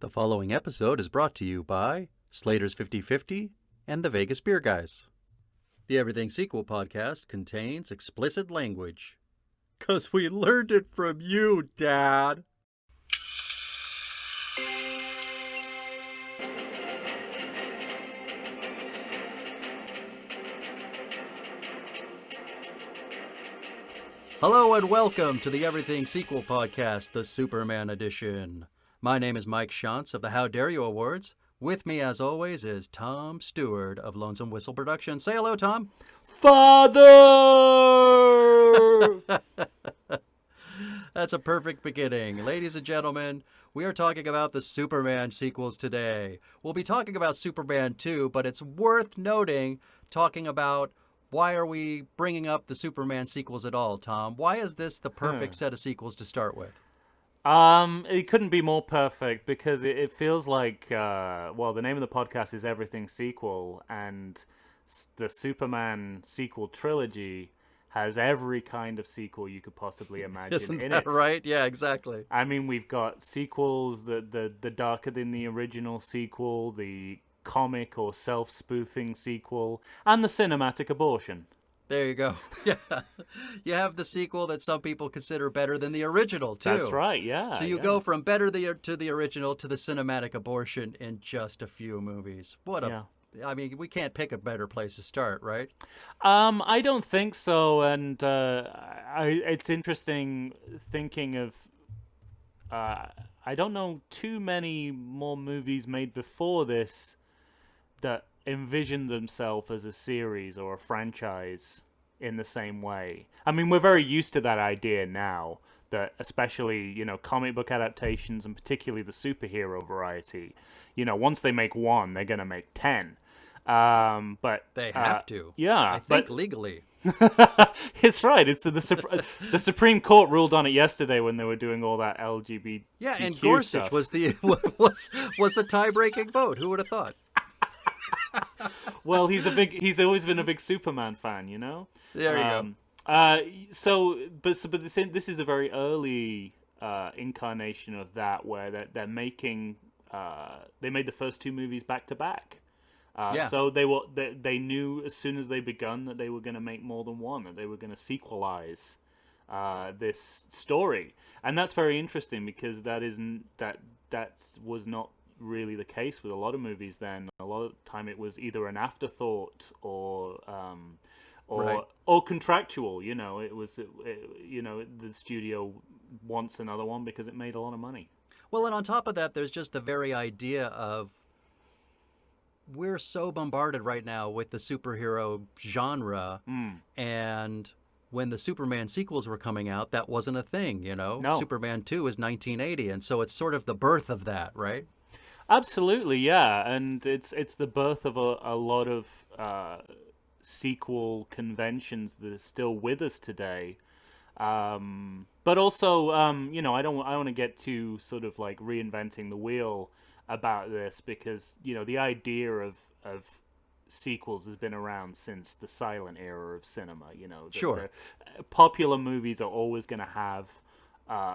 The following episode is brought to you by Slater's 50/50 and the Vegas Beer Guys. The Everything Sequel podcast contains explicit language. 'Cause we learned it from you, Dad. Hello and welcome to the Everything Sequel podcast, the Superman edition. My name is Mike Shantz of the How Dare You Awards. With me, as always, is Tom Stewart of Lonesome Whistle Productions. Say hello, Tom. Father! That's a perfect beginning. Ladies and gentlemen, we are talking about the Superman sequels today. We'll be talking about Superman 2, but it's worth noting, talking about why are we bringing up the Superman sequels at all, Tom? Why is this the perfect set of sequels to start with? It couldn't be more perfect because it feels like, the name of the podcast is Everything Sequel, and the Superman sequel trilogy has every kind of sequel you could possibly imagine. Isn't in that it. right? Yeah, exactly. I mean, we've got sequels, the darker than the original sequel, the comic or self-spoofing sequel, and the cinematic abortion. There you go. Yeah. You have the sequel that some people consider better than the original, too. That's right, yeah. So you go from better to the original to the cinematic abortion in just a few movies. I mean, we can't pick a better place to start, right? I don't think so, and it's interesting thinking of. I don't know too many more movies made before this that envisioned themselves as a series or a franchise in the same way. I mean, we're very used to that idea now, that especially, comic book adaptations and particularly the superhero variety, once they make one, they're going to make 10. But they have to. Yeah. I think legally. It's right. It's the Supreme Court ruled on it yesterday when they were doing all that LGBT. Yeah, and Gorsuch stuff. was the tie-breaking vote. Who would have thought? Well, he's always been a big Superman fan, There you go. This is a very early incarnation of that, where they're making. They made the first two movies back to back. So they knew as soon as they begun that they were going to make more than one, that they were going to sequelize this story, and that's very interesting because that was not really the case with a lot of movies. Then a lot of the time it was either an afterthought or contractual. It was the studio wants another one because it made a lot of money. Well, and on top of that, there's just the very idea of, we're so bombarded right now with the superhero genre, and when the Superman sequels were coming out, that wasn't a thing, No. Superman 2 is 1980, and so it's sort of the birth of that, right? Absolutely, yeah, and it's the birth of a lot of sequel conventions that are still with us today. But also, I want to get too sort of like reinventing the wheel about this, because the idea of sequels has been around since the silent era of cinema. Sure. The popular movies are always going to have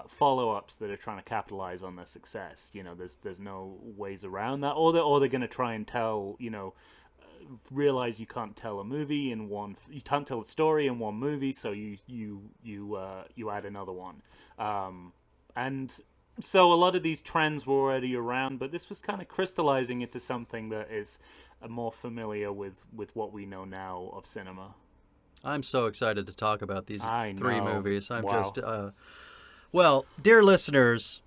follow-ups that are trying to capitalize on their success. There's no ways around that, or they're going to try and tell, realize you can't tell a movie in one, you can't tell a story in one movie, so you add another one, and so a lot of these trends were already around, but this was kind of crystallizing into something that is more familiar with what we know now of cinema. I'm so excited to talk about these three movies. Wow. Well, dear listeners,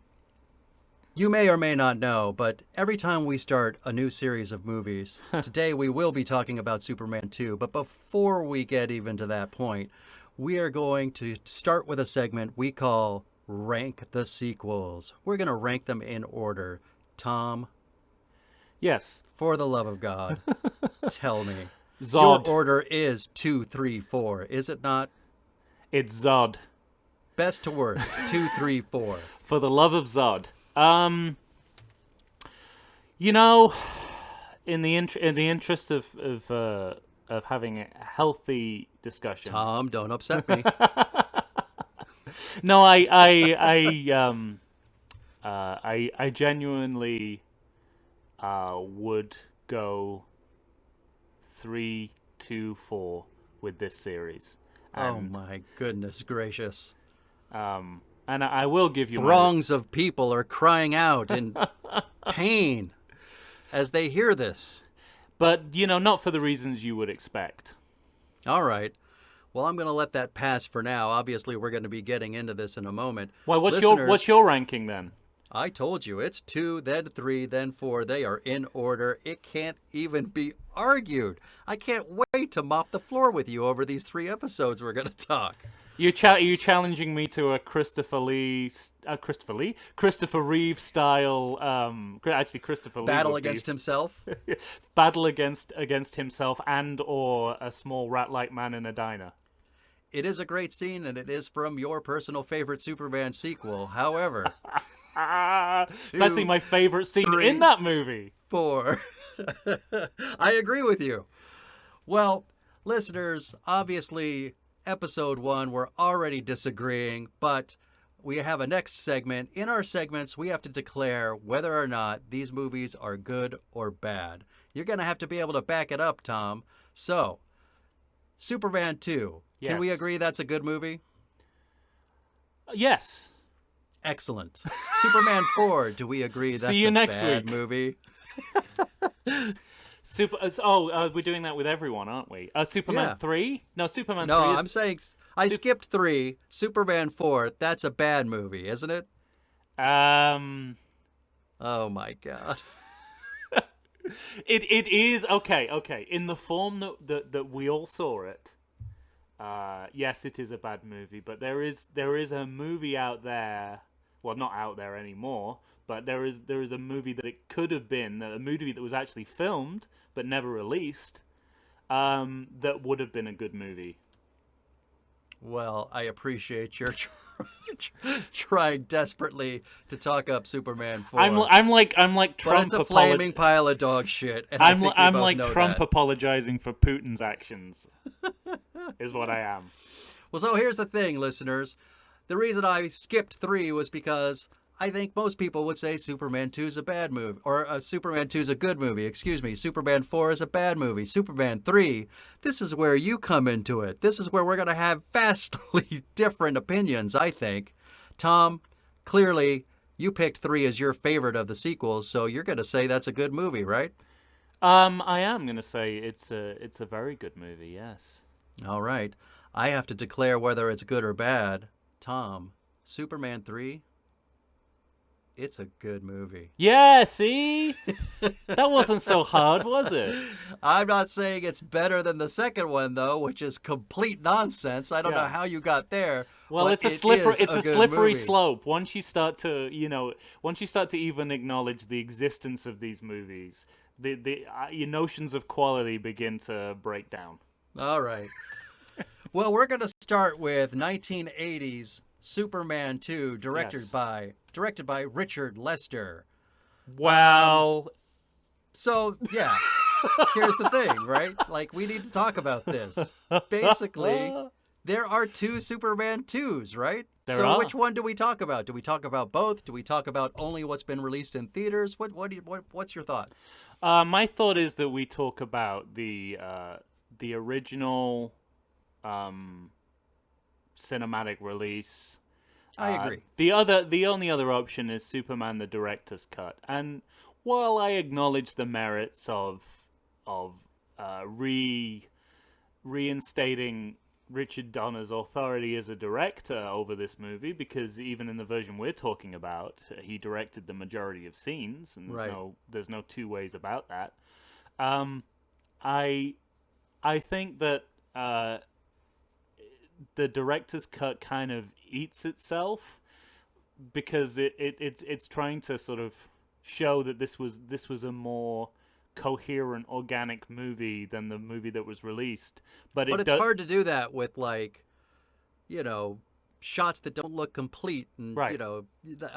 you may or may not know, but every time we start a new series of movies, today we will be talking about Superman 2, but before we get even to that point, we are going to start with a segment we call Rank the Sequels. We're going to rank them in order. Tom? Yes. For the love of God, tell me. Zod. Your order is 2, 3, 4, is it not? It's Zod. Best to worst, 2, 3, 4. For the love of Zod. In the interest of having a healthy discussion. Tom, don't upset me. No, I genuinely would go 3, 2, 4 with this series, Oh and my goodness gracious. and I will give you my. Throngs of people are crying out in pain as they hear this. But not for the reasons you would expect. All right. Well, I'm going to let that pass for now. Obviously, we're going to be getting into this in a moment. Well, Listeners, what's your ranking then? I told you, it's 2, then 3, then 4. They are in order. It can't even be argued. I can't wait to mop the floor with you over these 3 episodes we're going to talk. You challenging me to a Christopher Reeve style. Actually, Christopher Lee Battle would be- against himself. battle against himself and or a small rat-like man in a diner. It is a great scene, and it is from your personal favorite Superman sequel. However, It's actually my favorite scene 3, in that movie. 4. I agree with you. Well, listeners, obviously, episode 1, we're already disagreeing, but we have a next segment. In our segments, we have to declare whether or not these movies are good or bad. You're going to have to be able to back it up, Tom. So, Superman 2. Can we Yes. agree that's a good movie? Yes. Excellent. Superman 4. Do we agree that's See you a next bad week. movie? We're doing that with everyone, aren't we? Superman Yeah. 3? No, Superman No, 3 is... I'm saying I skipped 3. Superman 4. That's a bad movie, isn't it? Oh my god. It is okay. In the form that we all saw it, yes, it is a bad movie. But there is a movie out there. Well, not out there anymore. But there is a movie that it could have been, a movie that was actually filmed but never released. That would have been a good movie. Well, I appreciate your trying desperately to talk up Superman 4. I'm like but Trump. it's a flaming pile of dog shit. And I'm I think we I'm both like know Trump that. apologizing for Putin's actions. Is what I am. Well, so here's the thing, listeners. The reason I skipped 3 was because I think most people would say Superman 2 is a bad movie, or Superman 2 is a good movie. Excuse me. Superman 4 is a bad movie. Superman 3, this is where you come into it. This is where we're going to have vastly different opinions, I think. Tom, clearly you picked 3 as your favorite of the sequels, so you're going to say that's a good movie, right? I am gonna say it's a very good movie. Yes. All right. I have to declare whether it's good or bad. Tom, Superman 3, it's a good movie. Yeah. See, that wasn't so hard, was it? I'm not saying it's better than the second one, though, which is complete nonsense. I don't know Yeah. how you got there. Well, but it's a it slippery. is It's a good slippery movie. slope. Once you start to even acknowledge the existence of these movies, your notions of quality begin to break down. All right. Well, we're going to start with 1980's Superman 2, directed Yes. by Richard Lester. Well, So, yeah, here's the thing, right? Like, we need to talk about this. Basically, there are 2 Superman 2s, right? There so are. which one do we talk about? Do we talk about both? Do we talk about only what's been released in theaters? What's your thought? my thought is that we talk about the original cinematic release. I agree. The only other option is Superman the director's cut. And while I acknowledge the merits of reinstating Richard Donner's authority as a director over this movie, because even in the version we're talking about, he directed the majority of scenes, and Right. there's no two ways about that. I think that the director's cut kind of eats itself, because it's trying to sort of show that this was a more coherent, organic movie than the movie that was released. But But it's hard to do that with, like, shots that don't look complete, and Right. I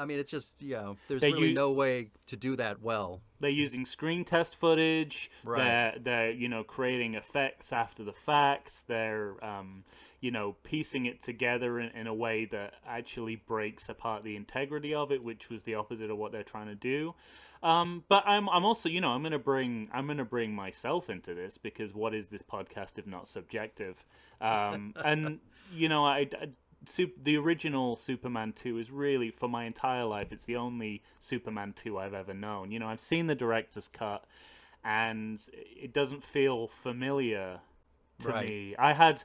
mean, it's just there's They really u- no way to do that well. they're using screen test footage. Right. They're creating effects after the fact. They're piecing it together in a way that actually breaks apart the integrity of it, which was the opposite of what they're trying to do. But I'm also I'm gonna bring myself into this, because what is this podcast if not subjective? And the original Superman 2 is really, for my entire life, it's the only Superman 2 I've ever known. I've seen the director's cut, and it doesn't feel familiar to Right. me. I had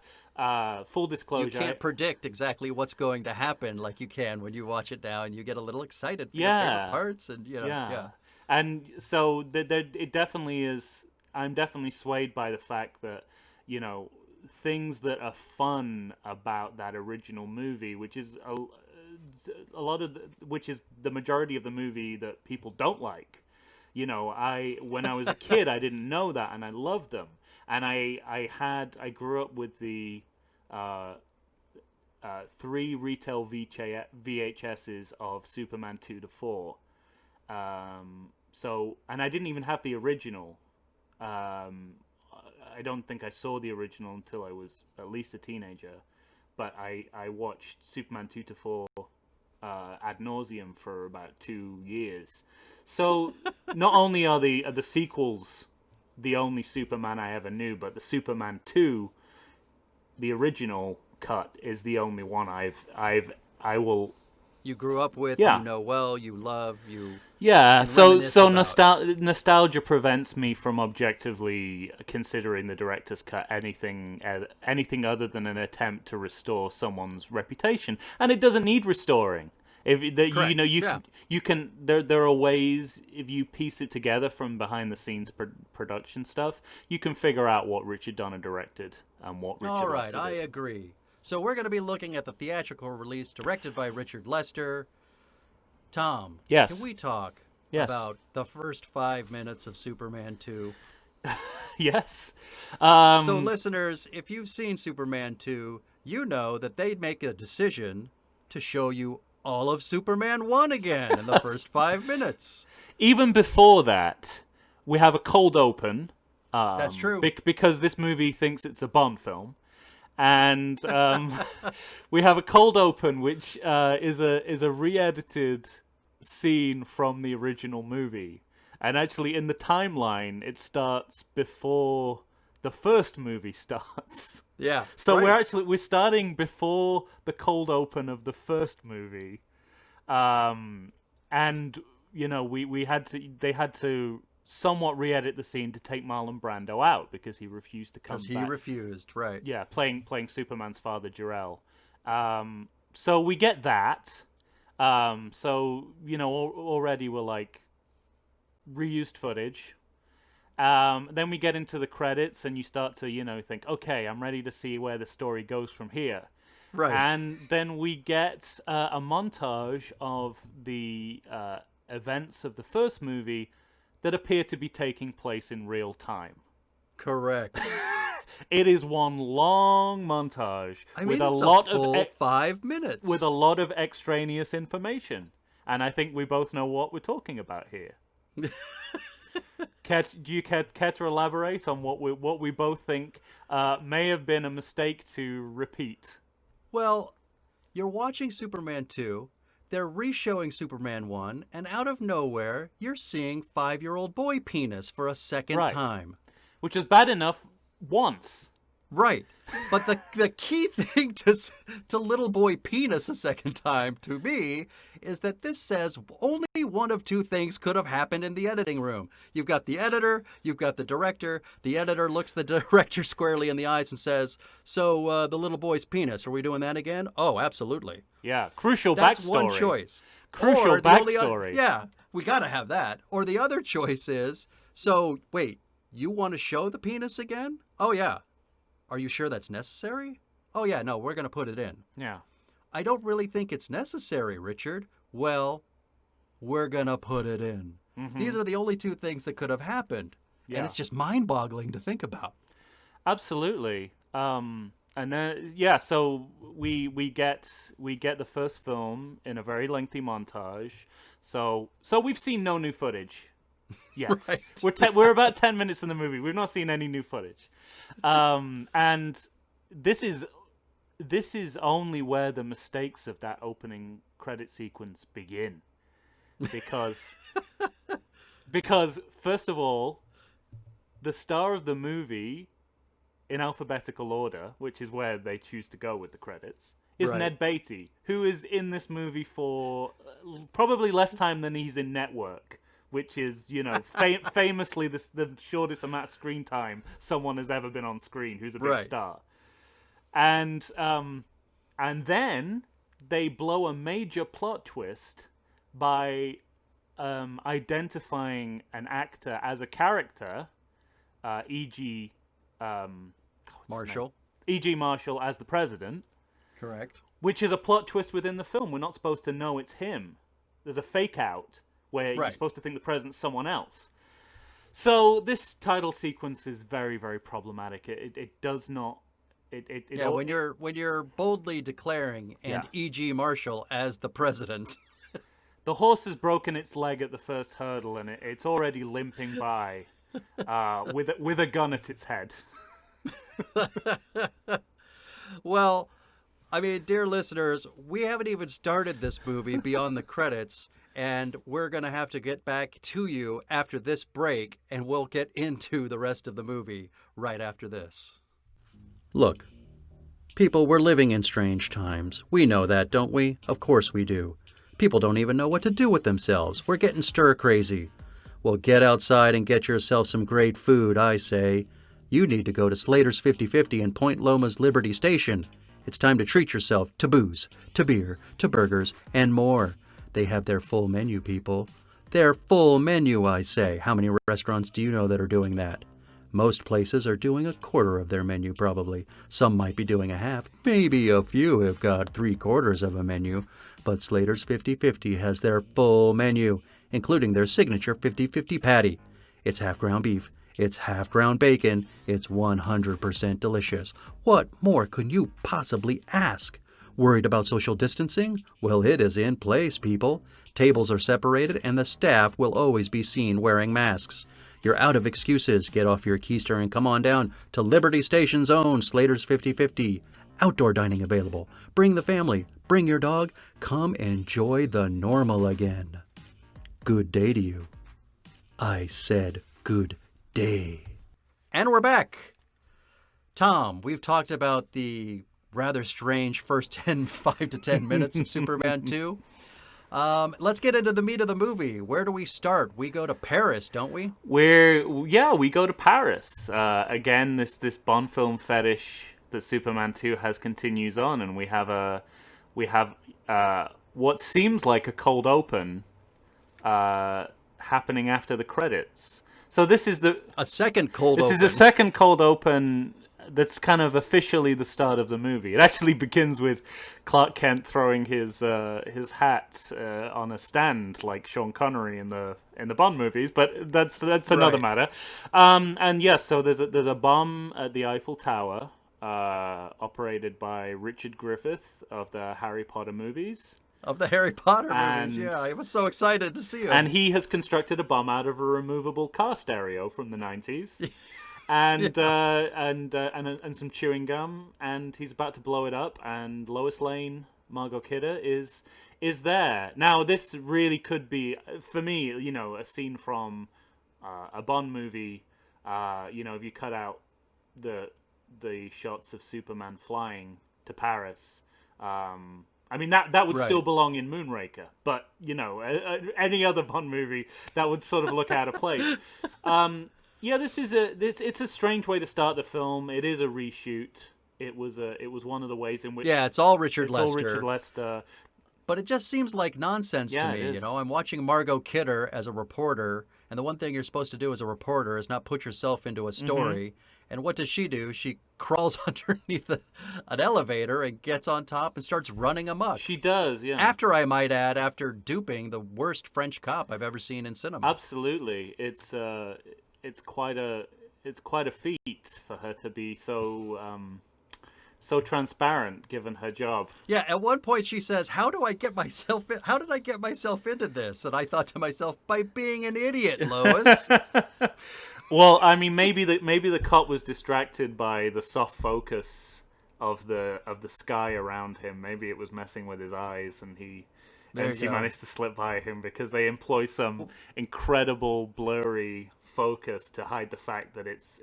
full You disclosure. can't predict exactly what's going to happen like you can when you watch it now, and you get a little excited for your Yeah. favorite parts, and yeah. And so it definitely is. I'm definitely swayed by the fact that things that are fun about that original movie, which is a lot of which is the majority of the movie that people don't like. When I was a kid, I didn't know that, and I loved them. And I grew up with the 3 retail VHSs of Superman 2 to 4. And I didn't even have the original. I don't think I saw the original until I was at least a teenager. But I watched Superman 2 to 4 ad nauseum for about 2 years. So not only are the sequels the only Superman I ever knew, but the Superman 2, the original cut, is the only one I will. You grew up with, Yeah. you love, you. Yeah, and so reminisce so about. nostalgia prevents me from objectively considering the director's cut anything other than an attempt to restore someone's reputation, and it doesn't need restoring. If Correct, yeah. you can there are ways, if you piece it together from behind the scenes production stuff, you can figure out what Richard Donner directed and what Richard All right, Lester I did. agree. So we're going to be looking at the theatrical release directed by Richard Lester. Tom, Yes. can we talk Yes. about the first 5 minutes of Superman 2? Yes. So, listeners, if you've seen Superman 2, you know that they'd make a decision to show you all of Superman 1 again in the first 5 minutes. Even before that, we have a cold open. That's true. Because this movie thinks it's a Bond film. And we have a cold open, which is a re-edited scene from the original movie. And actually, in the timeline, it starts before the first movie starts. Yeah. So right. we're starting before the cold open of the first movie, and they had to somewhat re-edit the scene to take Marlon Brando out because he refused to come Because he back. refused, right. Yeah, playing Superman's father, Jor-El. So we get that. Already we're like reused footage. Then we get into the credits, and you start to think, okay, I'm ready to see where the story goes from here. Right. And then we get a montage of the events of the first movie that appear to be taking place in real time. Correct. It is one long montage With a it's lot a full of 5 minutes. with a lot of extraneous information, and I think we both know what we're talking about here. Do you care to elaborate on what we both think may have been a mistake to repeat? Well, you're watching Superman 2, they're re-showing Superman 1, and out of nowhere, you're seeing 5-year-old boy penis for a second Right. time. Which is bad enough once. Right. But the key thing to little boy penis a second time, to me, is that this says only one of two things could have happened in the editing room. You've got the editor, you've got the director. The editor looks the director squarely in the eyes and says, so the little boy's penis, are we doing that again? Oh, absolutely. Yeah, crucial That's backstory. one choice. Crucial Or the only backstory. yeah, we got to have that. Or the other choice is, so wait, you want to show the penis again? Oh, yeah. Are you sure that's necessary? Oh, yeah, no, we're going to put it in. Yeah. I don't really think it's necessary, Richard. Well, we're going to put it in. Mm-hmm. These are the only two things that could have happened. Yeah. And it's just mind-boggling to think about. Absolutely. And then yeah, so we get the first film in a very lengthy montage. So we've seen no new footage yet. Right. We're about 10 minutes in the movie. We've not seen any new footage, and this is only where the mistakes of that opening credit sequence begin, because first of all, the star of the movie, in alphabetical order, which is where they choose to go with the credits, is Right. Ned Beatty, who is in this movie for probably less time than he's in Network, which is, famously the shortest amount of screen time someone has ever been on screen who's a big Right. star. And then they blow a major plot twist by identifying an actor as a character, e.g. Marshall. E.G. Marshall as the president, Correct. which is a plot twist within the film. We're not supposed to know it's him. There's a fake out where you're Right. supposed to think the president's someone else. So this title sequence is very, very problematic. It does not. Yeah, when you're boldly declaring and Yeah. E.G. Marshall as the president. The horse has broken its leg at the first hurdle, and it's already limping by with a gun at its head. Well, I mean, dear listeners, we haven't even started this movie beyond the credits, and we're going to have to get back to you after this break, and we'll get into the rest of the movie right after this. Look, people, we're living in strange times. We know that, don't we? Of course we do. People don't even know what to do with themselves. We're getting stir crazy. Well, get outside and get yourself some great food, I say. You need to go to Slater's 50/50 in Point Loma's Liberty Station. It's time to treat yourself to booze, to beer, to burgers, and more. They have their full menu, people. Their full menu, I say. How many restaurants do you know that are doing that? Most places are doing a quarter of their menu, probably. Some might be doing a half. Maybe a few have got 3/4 of a menu. But Slater's 50/50 has their full menu, including their signature 50/50 patty. It's half ground beef. It's half ground bacon. It's 100% delicious. What more could you possibly ask? Worried about social distancing? Well, it is in place, people. Tables are separated, and the staff will always be seen wearing masks. You're out of excuses. Get off your keister and come on down to Liberty Station's own Slater's 50/50. Outdoor dining available. Bring the family. Bring your dog. Come enjoy the normal again. Good day to you. I said good day. And we're back. Tom, we've talked about the rather strange first 5 to 10 minutes of Superman 2. Let's get into the meat of the movie. Where do we start? We go to Paris, don't we? We go to Paris. Again, this Bond film fetish that Superman 2 has continues on, and we have what seems like a cold open happening after the credits. So this is a second cold open. This is a second cold open that's kind of officially the start of the movie. It actually begins with Clark Kent throwing his hat on a stand like Sean Connery in the Bond movies, but that's another matter. And yes, so there's a bomb at the Eiffel Tower, operated by Richard Griffith of the Harry Potter movies. Of the Harry Potter movies, yeah. I was so excited to see him. And he has constructed a bomb out of a removable car stereo from the 90s. And some chewing gum, and he's about to blow it up, and Lois Lane, Margot Kidder, is there. Now, this really could be, for me, a scene from a Bond movie. If you cut out the shots of Superman flying to Paris, that would still belong in Moonraker, but any other Bond movie that would sort of look out of place. Yeah, it's a strange way to start the film. It is a reshoot. It was one of the ways in which it's all Richard Lester. All Richard Lester. But it just seems like nonsense to me. I'm watching Margot Kidder as a reporter, and the one thing you're supposed to do as a reporter is not put yourself into a story. Mm-hmm. And what does she do? She crawls underneath an elevator and gets on top and starts running amok. She does, yeah. After duping the worst French cop I've ever seen in cinema. Absolutely, it's quite a feat for her to be so so transparent given her job. Yeah, at one point she says, How did I get myself into this? And I thought to myself, by being an idiot, Lois. Well, I mean, maybe the cop was distracted by the soft focus of the sky around him. Maybe it was messing with his eyes, and she managed to slip by him because they employ some incredible blurry focus to hide the fact that it's.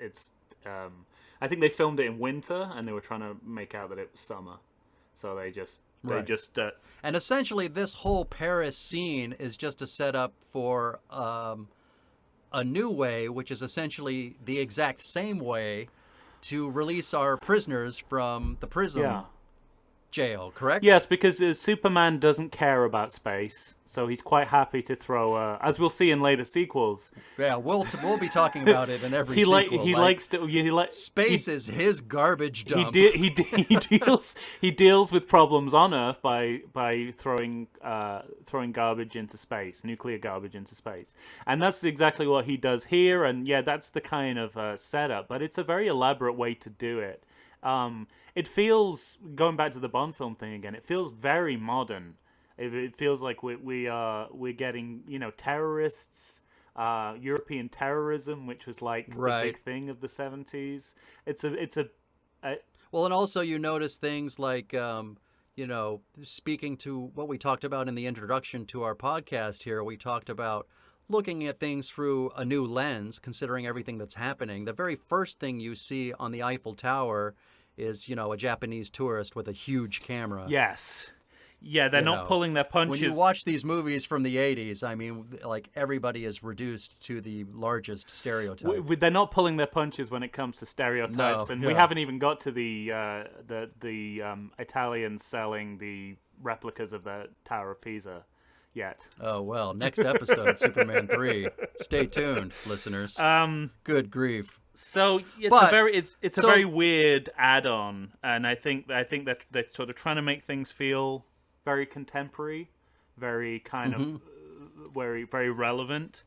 I think they filmed it in winter, and they were trying to make out that it was summer, so they just. And essentially, this whole Paris scene is just a setup for a new way, which is essentially the exact same way to release our prisoners from the prison jail, correct? Yes, because Superman doesn't care about space, so he's quite happy to throw, as we'll see in later sequels. Yeah, we'll be talking about it in every sequel. Space is his garbage dump. He deals with problems on Earth by throwing garbage into space, nuclear garbage into space, and that's exactly what he does here. And yeah, that's the kind of setup, but it's a very elaborate way to do it. It feels, going back to the Bond film thing again, it feels very modern. It feels like we're getting, terrorists, European terrorism, which was like the big thing of the 70s. Well, and also you notice things like, speaking to what we talked about in the introduction to our podcast here, we talked about looking at things through a new lens, considering everything that's happening. The very first thing you see on the Eiffel Tower is, a Japanese tourist with a huge camera. Yes. Yeah, they're not pulling their punches. When you watch these movies from the 80s, I mean, like, everybody is reduced to the largest stereotype. They're not pulling their punches when it comes to stereotypes, we haven't even got to the Italians selling the replicas of the Tower of Pisa yet. Oh, well, next episode, Superman 3. Stay tuned, listeners. Good grief. So it's a very weird add-on, and I think that they're sort of trying to make things feel very contemporary, very kind of very, very relevant.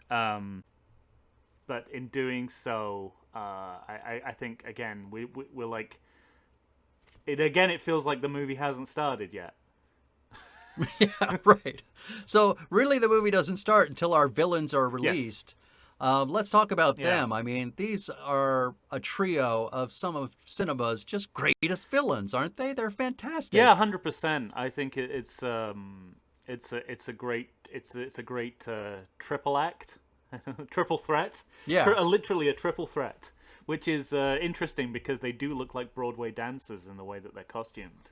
But in doing so, I think again we're like it again. It feels like the movie hasn't started yet. Yeah, right. So really, the movie doesn't start until our villains are released. Yes. Let's talk about them. I mean, these are a trio of some of cinema's just greatest villains, aren't they? They're fantastic. Yeah, 100%. I think it's a great triple act, triple threat. Yeah, literally a triple threat, which is interesting because they do look like Broadway dancers in the way that they're costumed.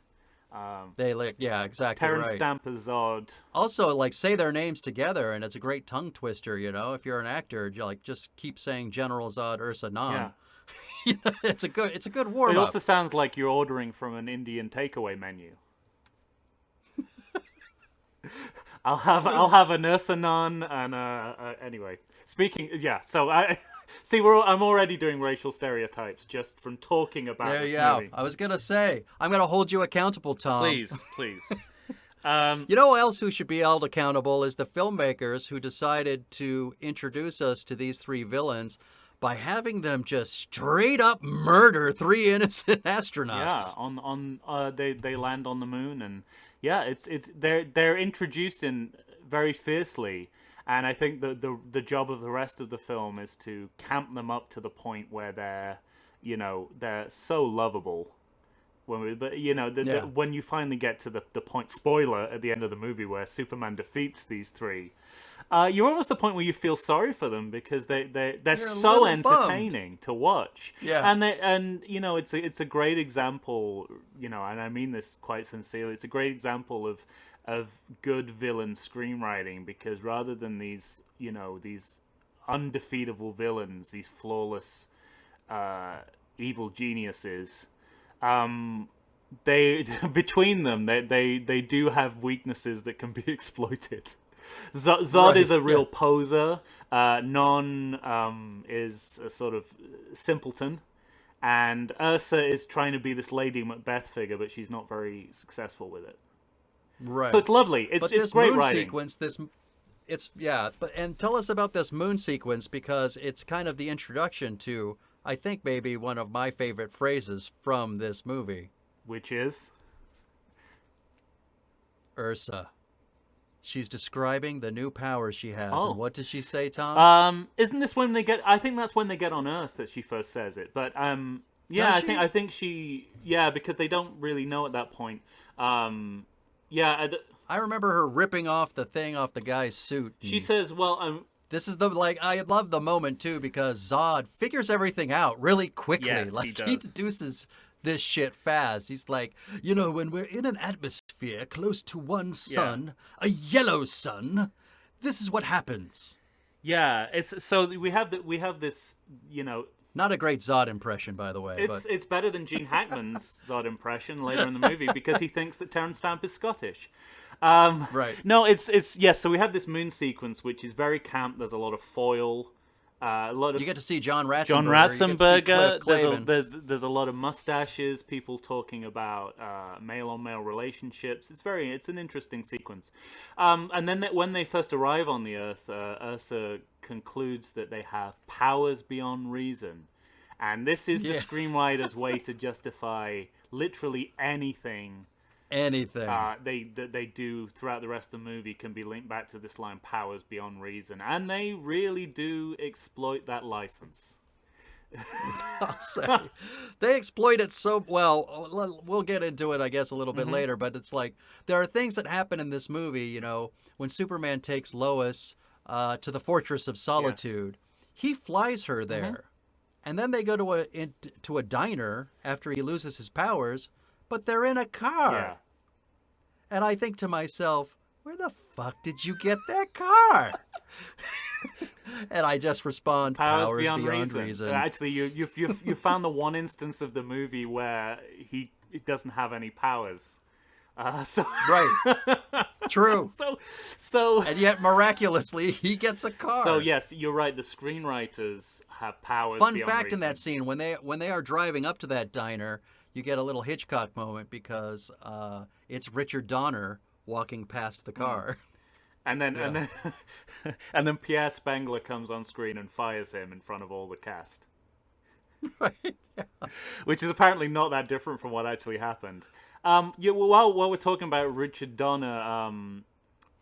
They look, yeah, exactly. Terrence right. Stamp as Zod. Also, like, say their names together, and it's a great tongue twister. If you're an actor, you just keep saying General Zod Ursa Nan. Yeah. it's a good warm up. It also sounds like you're ordering from an Indian takeaway menu. I'll have an Ursa Nan and anyway. So I see. I'm already doing racial stereotypes just from talking about this movie. I was gonna say I'm gonna hold you accountable, Tom. Please. You know who else who should be held accountable is the filmmakers who decided to introduce us to these three villains by having them just straight up murder three innocent astronauts. Yeah, they land on the moon, and they're introduced in very fiercely. And I think the job of the rest of the film is to camp them up to the point where they're so lovable. When you finally get to the point, spoiler, at the end of the movie where Superman defeats these three, you're almost the point where you feel sorry for them because they're so entertaining to watch. Yeah. And it's a great example, and I mean this quite sincerely. It's a great example of good villain screenwriting, because rather than these undefeatable villains, these flawless evil geniuses, they between them they do have weaknesses that can be exploited. Zod is a real poser. Non is a sort of simpleton, and Ursa is trying to be this Lady Macbeth figure, but she's not very successful with it. Right. So it's lovely. It's great writing. Sequence, and tell us about this moon sequence, because it's kind of the introduction to I think maybe one of my favorite phrases from this movie. Which is? Ursa. She's describing the new powers she has. Oh. And what does she say, Tom? Isn't this when they get? I think that's when they get on Earth that she first says it. But yeah, Does she? I think she, yeah, because they don't really know at that point. Yeah, I remember her ripping off the thing off the guy's suit. she says, "Well, This is I love the moment too because Zod figures everything out really quickly. Yes, like he does. he deduces this shit fast. He's like, when we're in an atmosphere close to one sun, a yellow sun, this is what happens. yeah." It's so we have this, Not a great Zod impression, by the way. it's better than Gene Hackman's Zod impression later in the movie because he thinks that Terrence Stamp is Scottish. Right. No, it's yes. So we have this moon sequence, which is very camp. There's a lot of foil, a lot of You get to see John Ratzenberger. John you get to see Ratzenberger. Cliff Clavin. There's a lot of mustaches. People talking about male-on-male relationships. It's an interesting sequence. And then when they first arrive on the Earth, Ursa concludes that they have powers beyond reason, and this is the screenwriter's way to justify literally anything. Anything. They do throughout the rest of the movie can be linked back to this line, powers beyond reason, and they really do exploit that license. I'll say. They exploit it so well. We'll get into it, I guess, a little bit later, but it's like there are things that happen in this movie, when Superman takes Lois to the Fortress of Solitude, he flies her there. And then they go to a diner after he loses his powers, but they're in a car. Yeah. And I think to myself, where the fuck did you get that car? And I just respond, powers beyond reason. Actually, you found the one instance of the movie where he doesn't have any powers. Right. True. So and yet miraculously he gets a car. So yes, you're right. The screenwriters have powers. Fun beyond fact reason. in that scene when they are driving up to that diner, you get a little Hitchcock moment because it's Richard Donner walking past the car. And then and then Pierre Spengler comes on screen and fires him in front of all the cast. Right. Yeah. Which is apparently not that different from what actually happened. While we're talking about Richard Donner,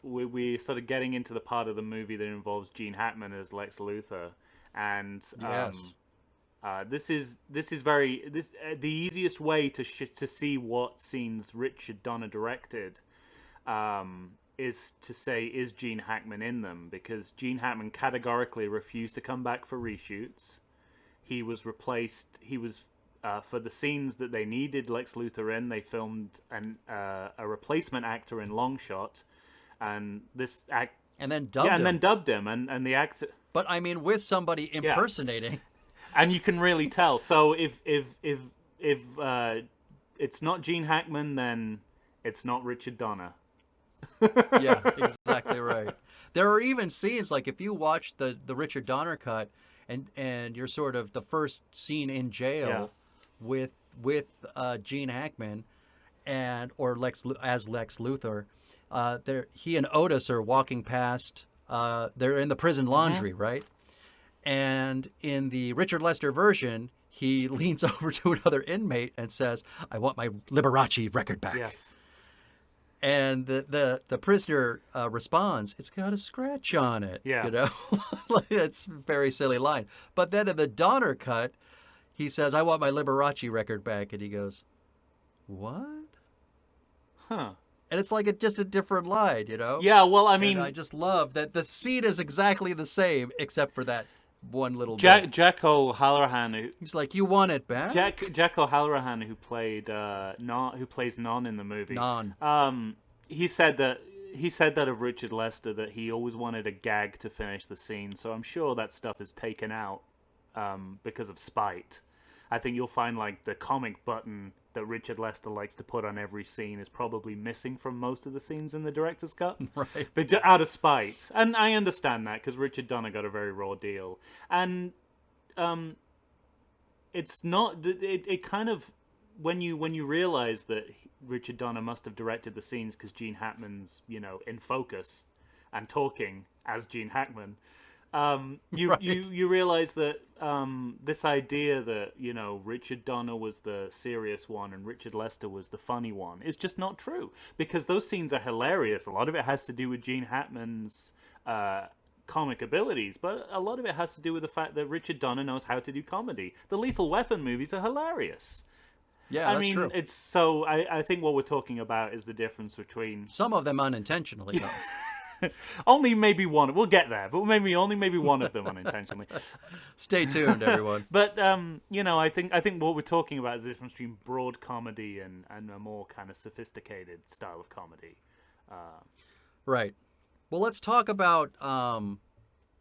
we're sort of getting into the part of the movie that involves Gene Hackman as Lex Luthor, and Yes. this is the easiest way to see what scenes Richard Donner directed is to say, is Gene Hackman in them? Because Gene Hackman categorically refused to come back for reshoots. He was replaced. He was for the scenes that they needed Lex Luthor in. They filmed a replacement actor in long shot, and and then dubbed him. then dubbed him, and the actor. But I mean, with somebody impersonating. And you can really tell. So if it's not Gene Hackman, then it's not Richard Donner. Yeah, exactly right. There are even scenes like if you watch the Richard Donner cut, and you're sort of the first scene in jail with Gene Hackman or Lex Luthor. He and Otis are walking past. They're in the prison laundry, right? And in the Richard Lester version, he leans over to another inmate and says, "I want my Liberace record back." Yes. And the prisoner responds, "It's got a scratch on it." Yeah. It's a very silly line. But then in the Donner cut, he says, "I want my Liberace record back," and he goes, "What?" Huh. And it's like just a different line, Yeah. Well, I mean, And I just love that the scene is exactly the same except for that one little bit. Jack O'Halloran. He's like, "You want it back?" Jack O'Halloran, who plays Non in the movie. Non. He said that of Richard Lester that he always wanted a gag to finish the scene. So I'm sure that stuff is taken out because of spite. I think you'll find like the comic button that Richard Lester likes to put on every scene is probably missing from most of the scenes in the director's cut. Right. But out of spite. And I understand that because Richard Donner got a very raw deal. And it's not... It kind of... When you realize that Richard Donner must have directed the scenes because Gene Hackman's, in focus and talking as Gene Hackman, Right. You realize that this idea that Richard Donner was the serious one and Richard Lester was the funny one is just not true, because those scenes are hilarious. A lot of it has to do with Gene Hackman's comic abilities, but a lot of it has to do with the fact that Richard Donner knows how to do comedy. The Lethal Weapon movies are hilarious. Yeah, I that's mean, true. it's so. I think what we're talking about is the difference between Some of them unintentionally, though. only maybe one. We'll get there, but maybe one of them unintentionally. Stay tuned, everyone. But I think what we're talking about is the difference between broad comedy and a more kind of sophisticated style of comedy. Right. Well, let's talk about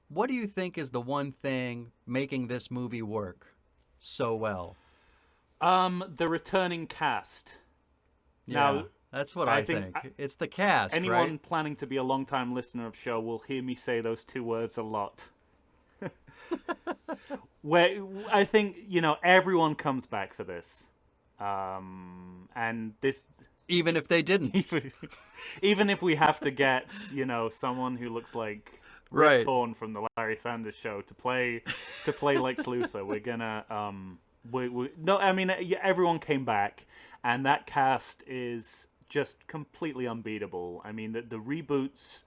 what do you think is the one thing making this movie work so well? The returning cast. Yeah, Now, that's what I I think think. It's the cast, anyone right? planning to be a long-time listener of show will hear me say those two words a lot. Where I think everyone comes back for this, and this Even if they didn't. even if we have to get someone who looks like Rip Right. Torn from the Larry Sanders Show to play Lex Luthor, we're gonna no, I mean everyone came back, and that cast is just completely unbeatable. I mean the reboots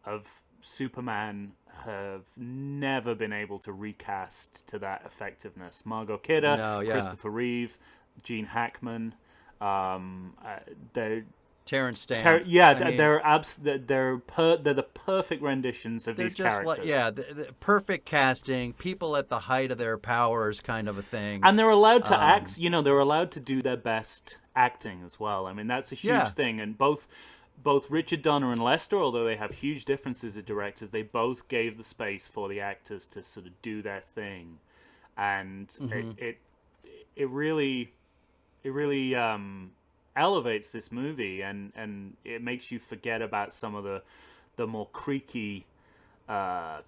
of Superman have never been able to recast to that effectiveness. Margot Kidder, No, yeah. Christopher Reeve, Gene Hackman. They're Terrence Stamp. I mean, they're the perfect renditions of they're these just characters. like, yeah, the perfect casting, people at the height of their powers kind of a thing. And they're allowed to act. They're allowed to do their best acting as well. I mean, that's a huge Yeah. thing. And both Richard Donner and Lester, although they have huge differences as directors, they both gave the space for the actors to sort of do their thing, and it really elevates this movie, and it makes you forget about some of the more creaky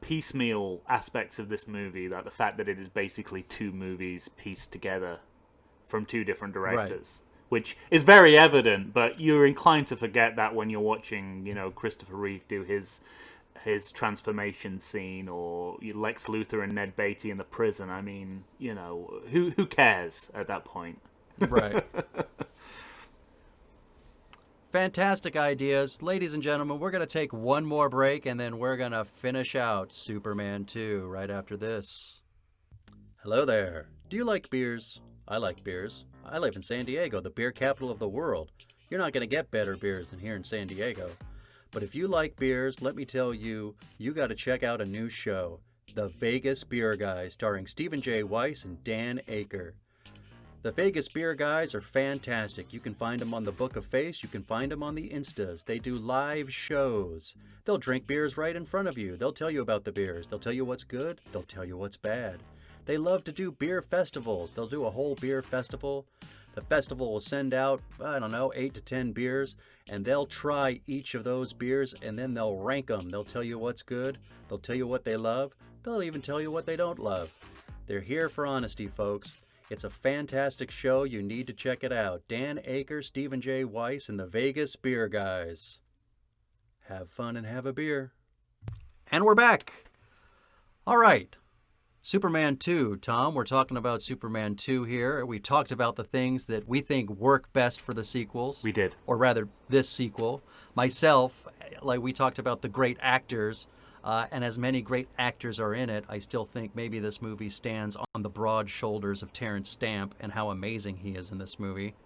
piecemeal aspects of this movie, like the fact that it is basically two movies pieced together from two different directors, which is very evident, but you're inclined to forget that when you're watching Christopher Reeve do his transformation scene, or Lex Luthor and Ned Beatty in the prison. I mean, who cares at that point? Right. Fantastic ideas. Ladies and gentlemen, we're going to take one more break, and then we're going to finish out Superman 2 right after this. Hello there. Do you like beers? I like beers. I live in San Diego, the beer capital of the world. You're not going to get better beers than here in San Diego. But if you like beers, let me tell you, you got to check out a new show, The Vegas Beer Guys, starring Stephen J. Weiss and Dan Aker. The Vegas Beer Guys are fantastic. You can find them on the Book of Face. You can find them on the Instas. They do live shows. They'll drink beers right in front of you. They'll tell you about the beers. They'll tell you what's good. They'll tell you what's bad. They love to do beer festivals. They'll do a whole beer festival. The festival will send out, 8 to 10 beers, and they'll try each of those beers, and then they'll rank them. They'll tell you what's good. They'll tell you what they love. They'll even tell you what they don't love. They're here for honesty, folks. It's a fantastic show. You need to check it out. Dan Aker, Stephen J. Weiss, and the Vegas Beer Guys. Have fun and have a beer. And we're back. All right. Superman 2, Tom. We're talking about Superman 2 here. We talked about the things that we think work best for the sequels. We did. Or rather, this sequel. Myself, like we talked about the great actors. And as many great actors are in it, I still think maybe this movie stands on the broad shoulders of Terrence Stamp and how amazing he is in this movie.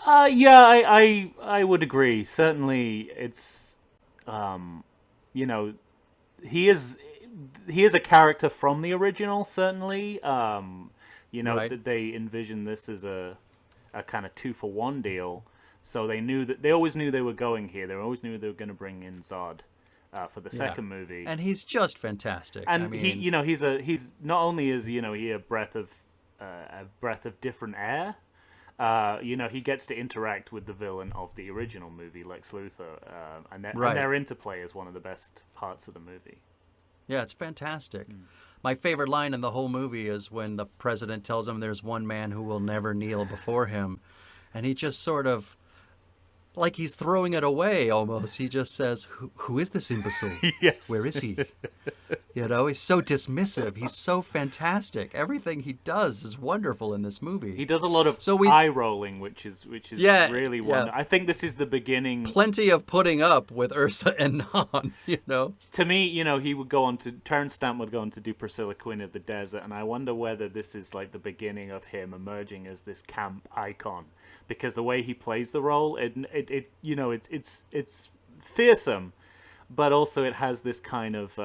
I would agree. Certainly, it's he is a character from the original. Certainly, Right. that they envisioned this as a kind of 2-for-1 deal. So they always knew they were going here. They always knew they were going to bring in Zod. For the second movie, And he's just fantastic. and I mean, he's not only is he a breath of different air. He gets to interact with the villain of the original movie, Lex Luthor, and their interplay is one of the best parts of the movie. Yeah, it's fantastic. My favorite line in the whole movie is when the president tells him there's one man who will never kneel before him, and he just sort of like he's throwing it away almost. He just says, who is this imbecile? Yes. Where is he? You know, he's so dismissive. He's so fantastic. Everything he does is wonderful in this movie. He does a lot of eye rolling, which is really wonderful. I think this is the beginning. Plenty of putting up with Ursa and Non, you know. To me, you know, he would go on to Terrence Stamp would go on to do Priscilla, Queen of the Desert, and I wonder whether this is like the beginning of him emerging as this camp icon, because the way he plays the role, it you know, it's fearsome, but also it has this kind of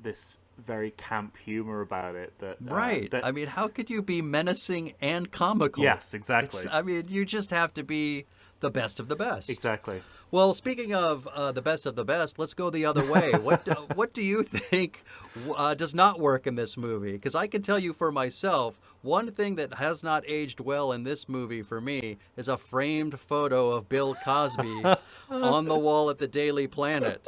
this very camp humor about it. Right. I mean, how could you be menacing and comical? Yes, exactly. I mean, you just have to be the best of the best. Exactly. Well, speaking of the best of the best, let's go the other way. What do you think does not work in this movie? Because I can tell you for myself, one thing that has not aged well in this movie for me is a framed photo of Bill Cosby on the wall at the Daily Planet.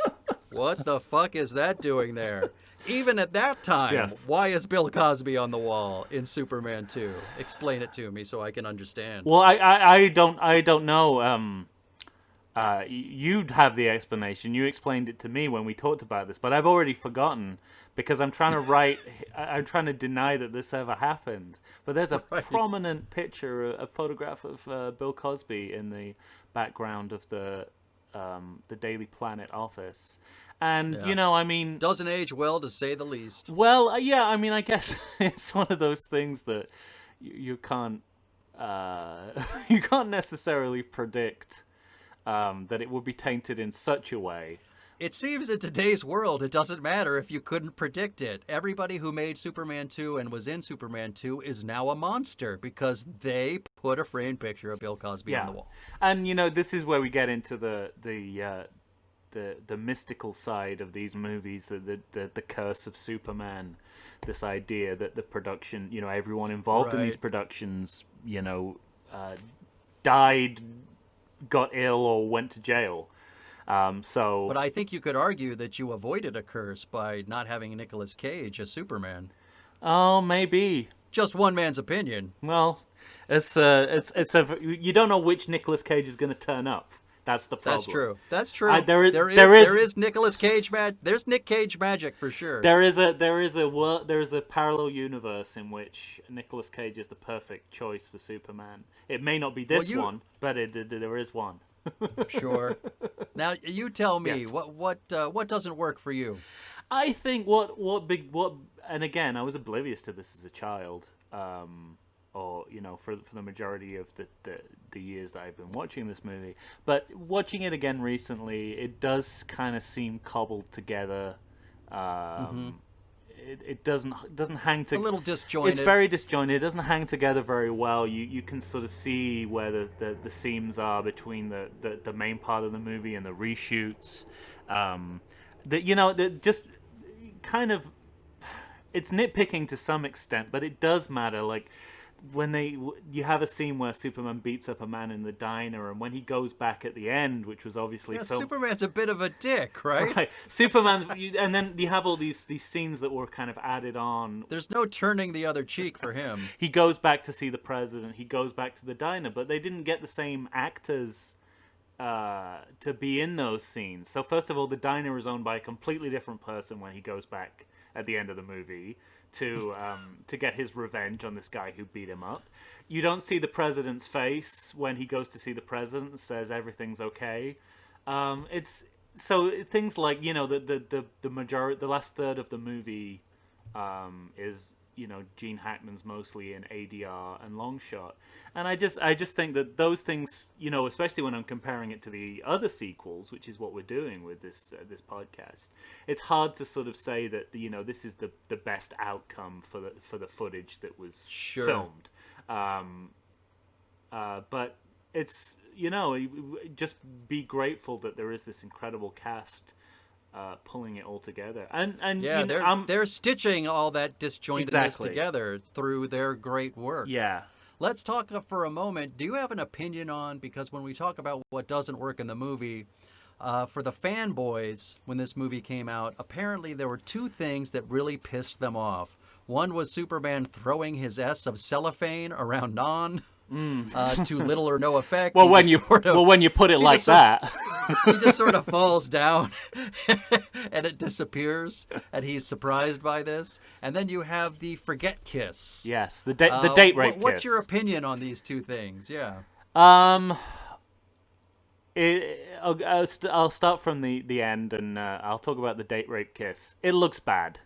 What the fuck is that doing there? Even at that time, yes. Why is Bill Cosby on the wall in Superman 2? Explain it to me so I can understand. Well, I don't know. You'd have the explanation. You explained it to me when we talked about this, but I've already forgotten because I'm trying to deny that this ever happened. But there's a prominent picture, a photograph of Bill Cosby in the background of the Daily Planet office. And, you know, I mean... Doesn't age well, to say the least. Well, yeah, I mean, I guess it's one of those things that you can't necessarily predict that it will be tainted in such a way. It seems in today's world, it doesn't matter if you couldn't predict it. Everybody who made Superman 2 and was in Superman 2 is now a monster because they put a framed picture of Bill Cosby on the wall. And, you know, this is where we get into the mystical side of these movies, the curse of Superman, this idea that the production, you know, everyone involved in these productions, you know, died, got ill, or went to jail. But I think you could argue that you avoided a curse by not having Nicolas Cage as Superman. Oh, maybe. Just one man's opinion. Well, you don't know which Nicolas Cage is going to turn up. That's the problem. That's true. There is Nicolas Cage there's Nick Cage magic for sure. There is a parallel universe in which Nicolas Cage is the perfect choice for Superman. It may not be this one, but there is one. Sure. Now you tell me what doesn't work for you. I think and again, I was oblivious to this as a child. Or, you know, for the majority of the years that I've been watching this movie. But watching it again recently, it does kind of seem cobbled together. It doesn't hang together. A little disjointed. It's very disjointed. It doesn't hang together very well. You can sort of see where the seams are between the main part of the movie and the reshoots. Just kind of, it's nitpicking to some extent, but it does matter. Like, when you have a scene where Superman beats up a man in the diner, and when he goes back at the end, which was obviously filmed... Superman's a bit of a dick, right? Right. Superman, and then you have all these scenes that were kind of added on. There's no turning the other cheek for him. He goes back to see the president. He goes back to the diner, but they didn't get the same actors to be in those scenes. So first of all, the diner is owned by a completely different person when he goes back at the end of the movie to get his revenge on this guy who beat him up. You don't see the president's face when he goes to see the president and says everything's okay. It's so things like, you know, the last third of the movie is, you know, Gene Hackman's mostly in ADR and long shot, and I just think that those things, you know, especially when I'm comparing it to the other sequels, which is what we're doing with this podcast, it's hard to sort of say that, you know, this is the best outcome for the footage that was filmed. But it's, you know, just be grateful that there is this incredible cast pulling it all together, and yeah, you know, they're stitching all that disjointedness together through their great work. Yeah. Let's talk for a moment. Do you have an opinion on, because when we talk about what doesn't work in the movie, for the fanboys when this movie came out, apparently there were two things that really pissed them off. One was Superman throwing his S of cellophane around Non. to little or no effect. Well, He when just you sort of- when you put it he like just sort- that, he just sort of falls down and it disappears, and he's surprised by this. And then you have the forget kiss. yes, the date rape What's kiss. your opinion on these two things? Yeah. I'll start from the end, and I'll talk about the date rape kiss. It looks bad,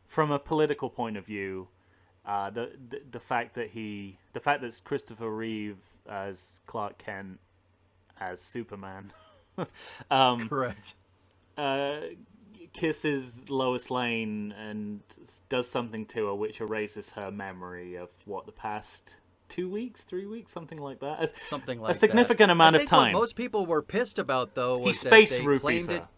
from a political point of view. The fact that Christopher Reeve as Clark Kent as Superman, Correct. kisses Lois Lane and does something to her which erases her memory of the past 2 weeks, 3 weeks, something like that. Something like a significant that. amount I of think time. What most people were pissed about, though, He was that space they roofies claimed it. her.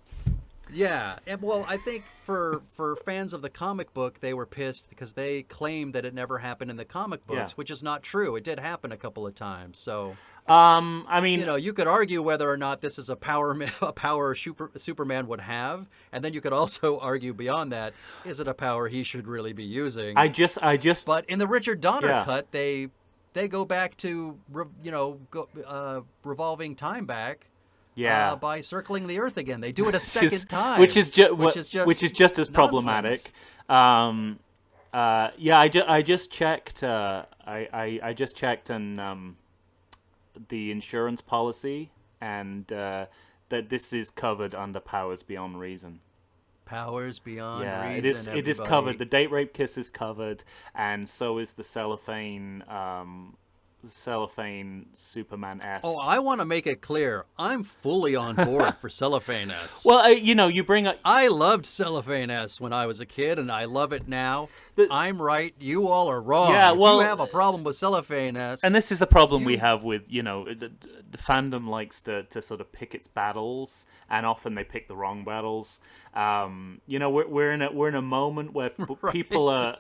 Yeah, and well, I think for fans of the comic book, they were pissed because they claimed that it never happened in the comic books, Yeah. which is not true. It did happen a couple of times. So, I mean, you could argue whether or not this is a power Superman would have, and then you could also argue beyond that, is it a power he should really be using? I just. But in the Richard Donner Yeah. cut, they go back to revolving time back. Yeah. By circling the Earth again, they do it a Which second is- time, which is just as problematic. nonsense. I just checked. I just checked on the insurance policy, and that this is covered under powers beyond reason. Powers beyond Yeah, reason. it is. It is everybody. covered. The date rape kiss is covered, and so is the cellophane Superman S. Oh, I want to make it clear. I'm fully on board for Cellophane S. Well, you bring up. I loved Cellophane S when I was a kid, and I love it now. I'm right. You all are wrong. Yeah, If well- you have a problem with Cellophane S. And this is the problem we have with, the fandom likes to sort of pick its battles, and often they pick the wrong battles. We're in a moment where people are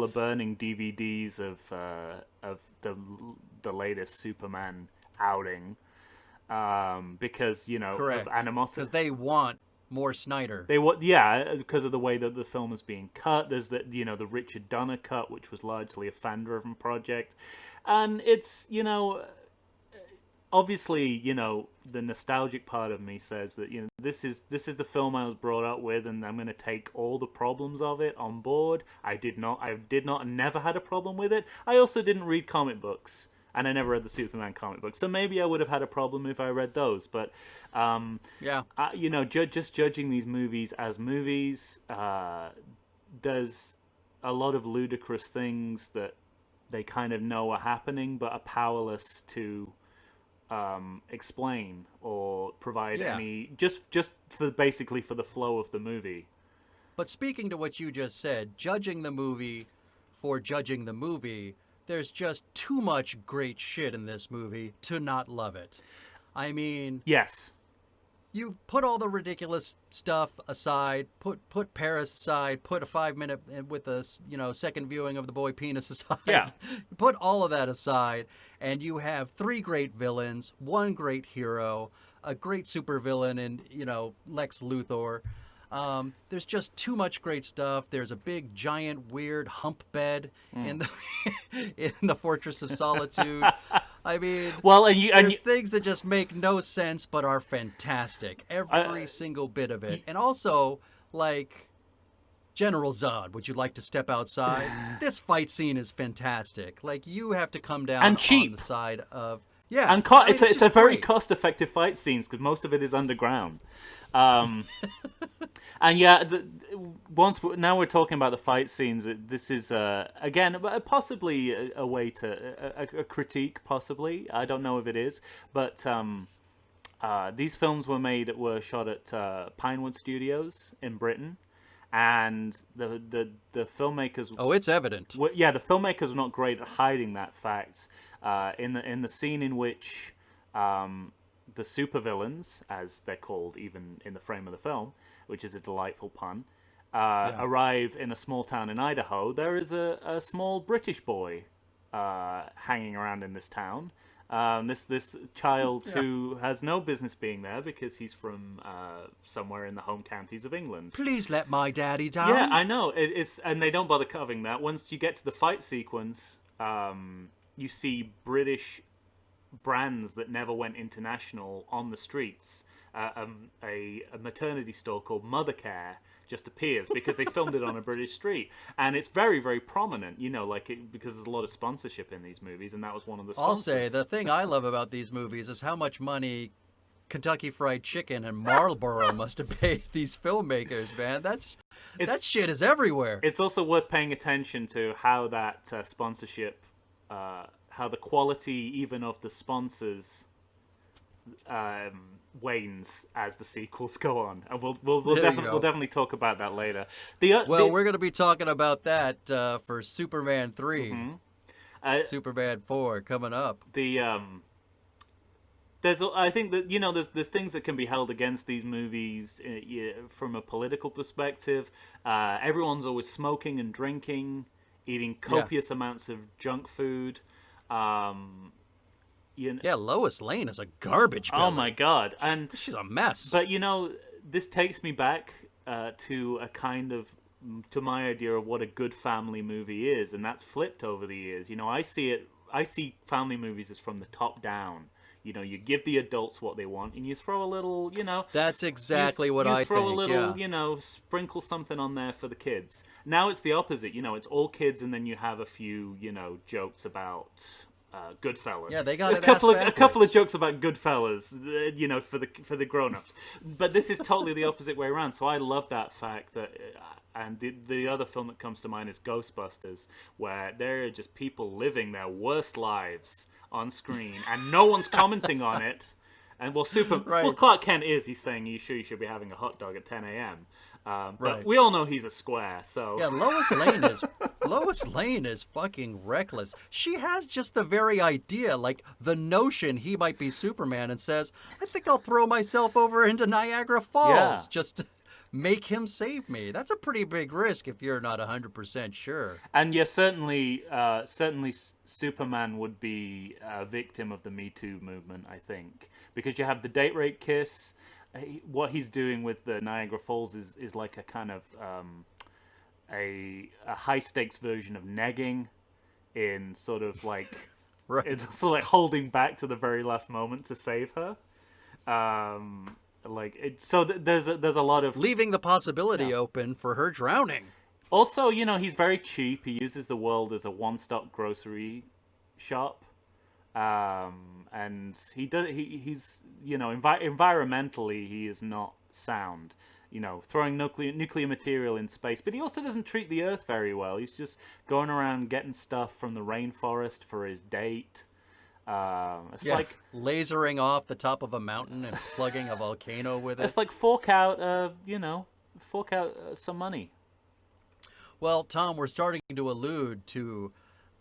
burning DVDs of the latest Superman outing, because Correct. of animosity. Because they want more Snyder. Because of the way that the film is being cut. There's the Richard Donner cut, which was largely a fan-driven project, and it's obviously the nostalgic part of me says that this is the film I was brought up with, and I'm going to take all the problems of it on board. I did not and never had a problem with it. I also didn't read comic books, and I never read the Superman comic books, so maybe I would have had a problem if I read those. But just judging these movies as movies, there's a lot of ludicrous things that they kind of know are happening but are powerless to explain or provide any, just for basically for the flow of the movie. But speaking to what you just said, judging the movie for judging the movie, there's just too much great shit in this movie to not love it. I mean, Yes. you put all the ridiculous stuff aside, put Paris aside, put a 5-minute with a second viewing of the boy penis aside. Yeah. Put all of that aside, and you have 3 great villains, 1 great hero, a great supervillain in Lex Luthor. There's just too much great stuff. There's a big, giant, weird hump bed in the Fortress of Solitude. I mean, Well, there's things that just make no sense but are fantastic. Every single bit of it. And also, like, General Zod, would you like to step outside? This fight scene is fantastic. Like, you have to come down And cheap. on the side of... Yeah. and it's just a very great. cost-effective fight scenes because most of it is underground. And now we're talking about the fight scenes. This is again possibly a way to a critique. Possibly, I don't know if it is, but these films were shot at Pinewood Studios in Britain, and the filmmakers. Oh, it's evident. The filmmakers were not great at hiding that fact. In the scene in which the supervillains, as they're called even in the frame of the film, which is a delightful pun, arrive in a small town in Idaho, there is a small British boy hanging around in this town. This child who has no business being there because he's from somewhere in the home counties of England. Please let my daddy down. Yeah, I know. And they don't bother covering that. Once you get to the fight sequence, you see British brands that never went international on the streets. A maternity store called Mothercare just appears because they filmed it on a British street, and it's very, very prominent. Because there's a lot of sponsorship in these movies, and that was one of the sponsors. I'll say the thing I love about these movies is how much money Kentucky Fried Chicken and Marlboro must have paid these filmmakers, man. That shit is everywhere. It's also worth paying attention to how that sponsorship, how the quality even of the sponsors wanes as the sequels go on, and we'll definitely talk about that later. We're going to be talking about that for Superman 3, Superman 4 coming up. I think that there's things that can be held against these movies from a political perspective. Everyone's always smoking and drinking, eating copious amounts of junk food. Lois Lane is a garbage bin. Oh my god, and she's a mess. But this takes me back to to my idea of what a good family movie is, and that's flipped over the years. I see family movies as from the top down. You give the adults what they want, and you throw a little, That's exactly what I think. You throw a little, sprinkle something on there for the kids. Now it's the opposite. It's all kids, and then you have a few, jokes about Goodfellas. Yeah, they got a couple of jokes about Goodfellas, for the grown-ups. But this is totally the opposite way around. So I love that fact that. And the other film that comes to mind is Ghostbusters, where there are just people living their worst lives on screen, and no one's commenting on it. And Clark Kent is. He's saying, "You sure you should be having a hot dog at 10 a.m." But we all know he's a square. So yeah, Lois Lane is fucking reckless. She has just the very idea, like the notion he might be Superman, and says, "I think I'll throw myself over into Niagara Falls just." Make him save me. That's a pretty big risk if you're not 100% sure. And certainly Superman would be a victim of the Me Too movement, I think. Because you have the date rape kiss. What he's doing with the Niagara Falls is like a kind of a high-stakes version of negging in sort of like... Right. It's sort of like holding back to the very last moment to save her. There's a lot of leaving the possibility open for her drowning. Also, he's very cheap. He uses the world as a one-stop grocery shop, and he's environmentally he is not sound. Throwing nuclear material in space, but he also doesn't treat the Earth very well. He's just going around getting stuff from the rainforest for his date. Like lasering off the top of a mountain and plugging a volcano with it. It's like fork out some money. Well, Tom, we're starting to allude to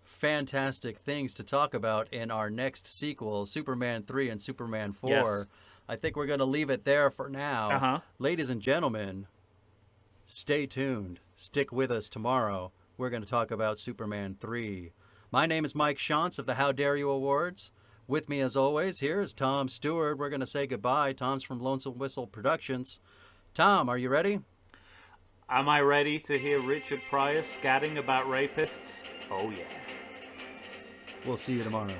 fantastic things to talk about in our next sequels, Superman 3 and Superman 4. Yes. I think we're going to leave it there for now. Ladies and gentlemen, stay tuned. Stick with us tomorrow. We're going to talk about Superman 3. My name is Mike Shantz of the How Dare You Awards. With me, as always, here is Tom Stewart. We're going to say goodbye. Tom's from Lonesome Whistle Productions. Tom, are you ready? Am I ready to hear Richard Pryor scatting about rapists? Oh, yeah. We'll see you tomorrow.